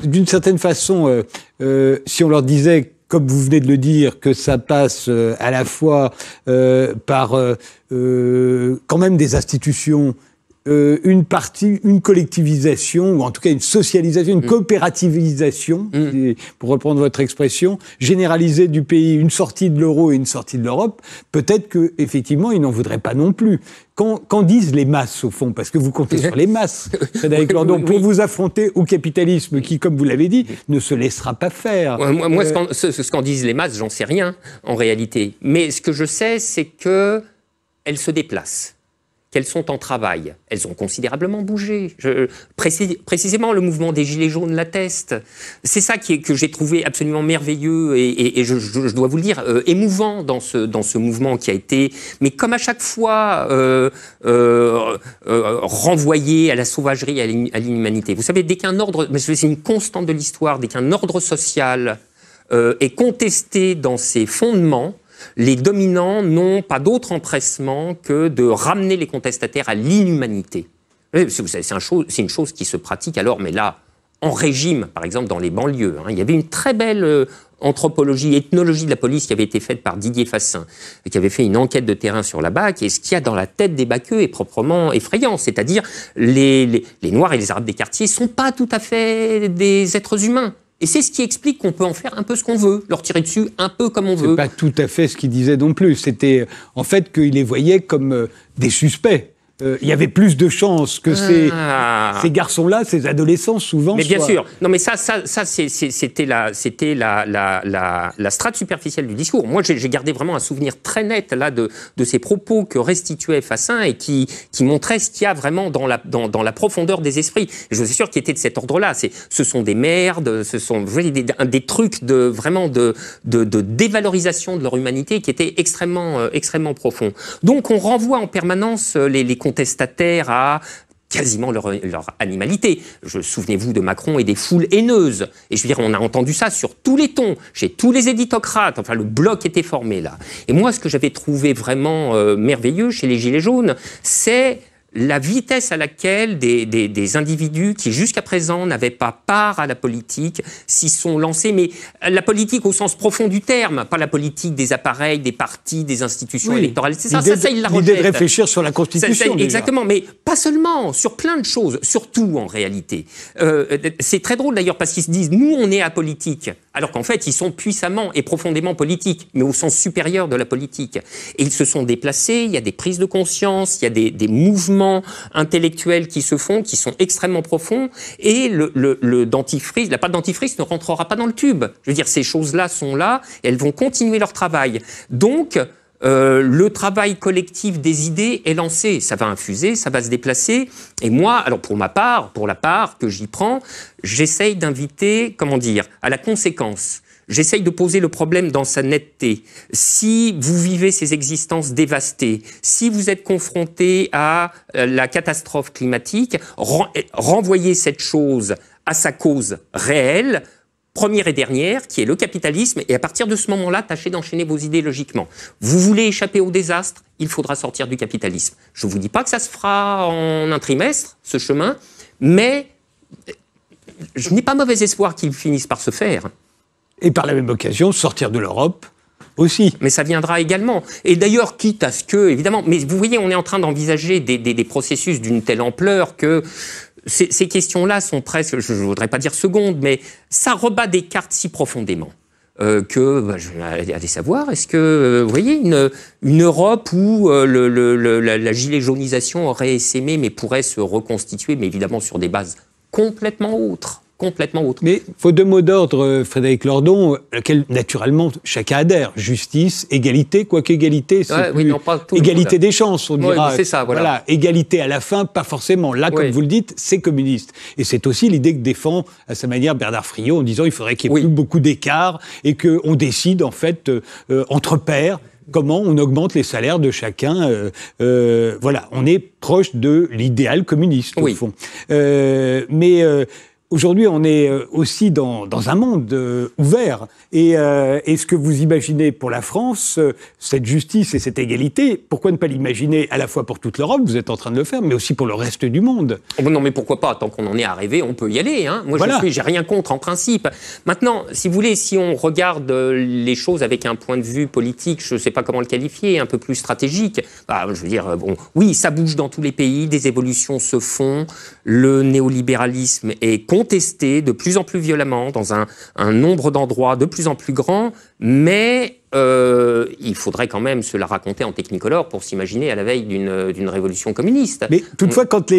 d'une certaine façon, si on leur disait, comme vous venez de le dire, que ça passe à la fois par quand même des institutions, une collectivisation, ou en tout cas une socialisation, une coopérativisation, pour reprendre votre expression, généralisée du pays, une sortie de l'euro et une sortie de l'Europe, peut-être qu'effectivement, ils n'en voudraient pas non plus. Qu'en disent les masses, au fond? Parce que vous comptez sur les masses, Frédéric Lordon, pour vous affronter au capitalisme qui, comme vous l'avez dit, ne se laissera pas faire. Moi, ce qu'en disent les masses, j'en sais rien, en réalité. Mais ce que je sais, c'est qu'elles se déplacent, qu'elles sont en travail. Elles ont considérablement bougé. Précisément, le mouvement des Gilets jaunes l'atteste. C'est ça que j'ai trouvé absolument merveilleux et je dois vous le dire, émouvant dans ce mouvement qui a été, mais comme à chaque fois, renvoyé à la sauvagerie, à l'inhumanité. Vous savez, dès qu'un ordre, c'est une constante de l'histoire, dès qu'un ordre social est contesté dans ses fondements, les dominants n'ont pas d'autre empressement que de ramener les contestataires à l'inhumanité. C'est une chose qui se pratique alors, mais là, en régime, par exemple, dans les banlieues. Il y avait une très belle anthropologie, ethnologie de la police qui avait été faite par Didier Fassin, qui avait fait une enquête de terrain sur la BAC, et ce qu'il y a dans la tête des Baqueux est proprement effrayant. C'est-à-dire, les Noirs et les Arabes des quartiers ne sont pas tout à fait des êtres humains. Et c'est ce qui explique qu'on peut en faire un peu ce qu'on veut, leur tirer dessus un peu comme on veut. C'est pas tout à fait ce qu'il disait non plus. C'était en fait qu'il les voyait comme des suspects. Il y avait plus de chances que ces garçons-là, ces adolescents, souvent. Mais bien sûr. Non, mais ça c'était la strate superficielle du discours. Moi, j'ai gardé vraiment un souvenir très net là de ces propos que restituait Fassin et qui montraient ce qu'il y a vraiment dans la profondeur des esprits. Et je suis sûr qu'il était de cet ordre-là. Ce sont des merdes, ce sont des trucs de dévalorisation de leur humanité qui étaient extrêmement profonds. Donc, on renvoie en permanence les contestataires à quasiment leur animalité. Souvenez-vous de Macron et des foules haineuses. Et je veux dire, on a entendu ça sur tous les tons, chez tous les éditocrates. Enfin, le bloc était formé là. Et moi, ce que j'avais trouvé vraiment merveilleux chez les Gilets jaunes, c'est la vitesse à laquelle des individus qui jusqu'à présent n'avaient pas part à la politique s'y sont lancés, mais la politique au sens profond du terme, pas la politique des appareils, des partis, des institutions électorales. C'est ça, ils la rejettent. L'idée de réfléchir sur la Constitution. Exactement, mais pas seulement, sur plein de choses, surtout en réalité. C'est très drôle d'ailleurs parce qu'ils se disent, nous on est apolitique, alors qu'en fait ils sont puissamment et profondément politiques, mais au sens supérieur de la politique. Et ils se sont déplacés, il y a des prises de conscience, il y a des mouvements intellectuels qui se font, qui sont extrêmement profonds, et le dentifrice, la pâte dentifrice ne rentrera pas dans le tube. Je veux dire, ces choses-là sont là, et elles vont continuer leur travail. Donc, le travail collectif des idées est lancé, ça va infuser, ça va se déplacer, et moi, alors pour la part que j'y prends, j'essaye d'inviter, à la conséquence. J'essaye de poser le problème dans sa netteté. Si vous vivez ces existences dévastées, si vous êtes confronté à la catastrophe climatique, renvoyez cette chose à sa cause réelle, première et dernière, qui est le capitalisme, et à partir de ce moment-là, tâchez d'enchaîner vos idées logiquement. Vous voulez échapper au désastre, il faudra sortir du capitalisme. Je ne vous dis pas que ça se fera en un trimestre, ce chemin, mais je n'ai pas mauvais espoir qu'il finisse par se faire. Et par la même occasion, sortir de l'Europe aussi. Mais ça viendra également. Et d'ailleurs, quitte à ce que, évidemment, mais vous voyez, on est en train d'envisager des processus d'une telle ampleur que ces questions-là sont presque, je ne voudrais pas dire secondes, mais ça rebat des cartes si profondément allez savoir, est-ce que, vous voyez, une Europe où la gilet jaunisation aurait essaimé, mais pourrait se reconstituer, mais évidemment sur des bases complètement autres. Mais il faut deux mots d'ordre, Frédéric Lordon, auxquels naturellement chacun adhère. Justice, égalité, quoique égalité, c'est égalité des chances, on dira. C'est ça, voilà. Égalité à la fin, pas forcément. Là, comme vous le dites, c'est communiste. Et c'est aussi l'idée que défend, à sa manière, Bernard Friot, en disant qu'il faudrait qu'il n'y ait plus beaucoup d'écart et qu'on décide, en fait, entre pairs, comment on augmente les salaires de chacun. On est proche de l'idéal communiste, au fond. aujourd'hui, on est aussi dans un monde ouvert. Et ce que vous imaginez pour la France, cette justice et cette égalité, pourquoi ne pas l'imaginer à la fois pour toute l'Europe, vous êtes en train de le faire, mais aussi pour le reste du monde? Non, mais pourquoi pas? Tant qu'on en est arrivé, on peut y aller. Hein. Moi, voilà. j'ai rien contre en principe. Maintenant, si vous voulez, si on regarde les choses avec un point de vue politique, je ne sais pas comment le qualifier, un peu plus stratégique, je veux dire, bon, oui, ça bouge dans tous les pays, des évolutions se font, le néolibéralisme est contesté de plus en plus violemment dans un nombre d'endroits de plus en plus grand, mais il faudrait quand même se la raconter en technicolor pour s'imaginer à la veille d'une révolution communiste. Mais toutefois, quand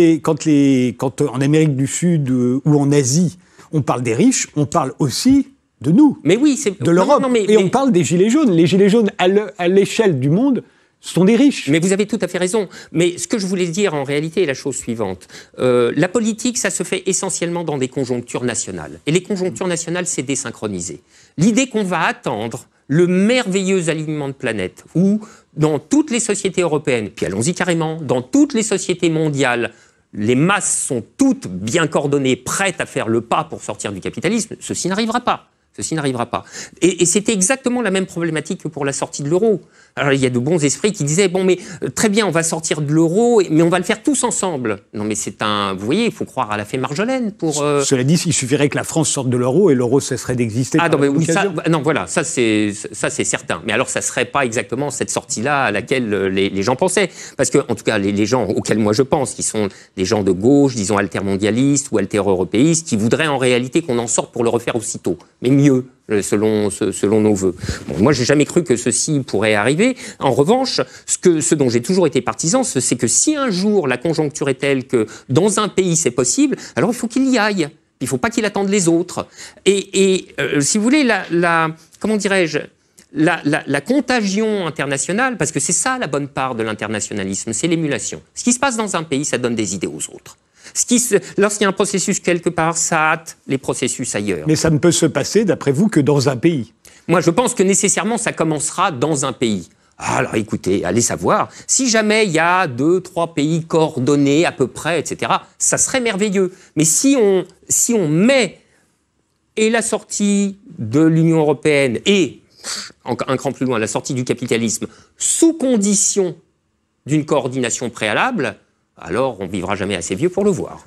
en Amérique du Sud ou en Asie, on parle des riches, on parle aussi de nous, mais oui, c'est de l'Europe, on parle des Gilets jaunes. Les Gilets jaunes, à l'échelle du monde, sont des riches. Mais vous avez tout à fait raison. Mais ce que je voulais dire en réalité est la chose suivante. La politique, ça se fait essentiellement dans des conjonctures nationales. Et les conjonctures nationales, c'est désynchronisé. L'idée qu'on va attendre le merveilleux alignement de planètes, où dans toutes les sociétés européennes, puis allons-y carrément, dans toutes les sociétés mondiales, les masses sont toutes bien coordonnées, prêtes à faire le pas pour sortir du capitalisme, ceci n'arrivera pas. Ceci n'arrivera pas. Et c'était exactement la même problématique que pour la sortie de l'euro. Alors, il y a de bons esprits qui disaient, bon, mais très bien, on va sortir de l'euro, mais on va le faire tous ensemble. Non, mais vous voyez, il faut croire à la fée Marjolaine pour... Cela dit, il suffirait que la France sorte de l'euro et l'euro cesserait d'exister. Ah non, mais oui, ça c'est certain. Mais alors, ça serait pas exactement cette sortie-là à laquelle les gens pensaient. Parce que, en tout cas, les gens auxquels moi je pense, qui sont des gens de gauche, disons altermondialistes ou alter-européistes, qui voudraient en réalité qu'on en sorte pour le refaire aussitôt. Mais mieux, selon nos voeux. Bon, moi, j'ai jamais cru que ceci pourrait arriver. En revanche, ce dont j'ai toujours été partisan, c'est que si un jour la conjoncture est telle que dans un pays c'est possible, alors il faut qu'il y aille. Il ne faut pas qu'il attende les autres. Et si vous voulez, comment dirais-je, la contagion internationale, parce que c'est ça la bonne part de l'internationalisme, c'est l'émulation. Ce qui se passe dans un pays, ça donne des idées aux autres. Lorsqu'il y a un processus quelque part, ça hâte les processus ailleurs. Mais ça ne peut se passer, d'après vous, que dans un pays. Moi, je pense que nécessairement, ça commencera dans un pays. Alors écoutez, allez savoir, si jamais il y a 2-3 pays coordonnés à peu près, etc., ça serait merveilleux. Mais si on met et la sortie de l'Union européenne et, un cran plus loin, la sortie du capitalisme sous condition d'une coordination préalable, alors on vivra jamais assez vieux pour le voir.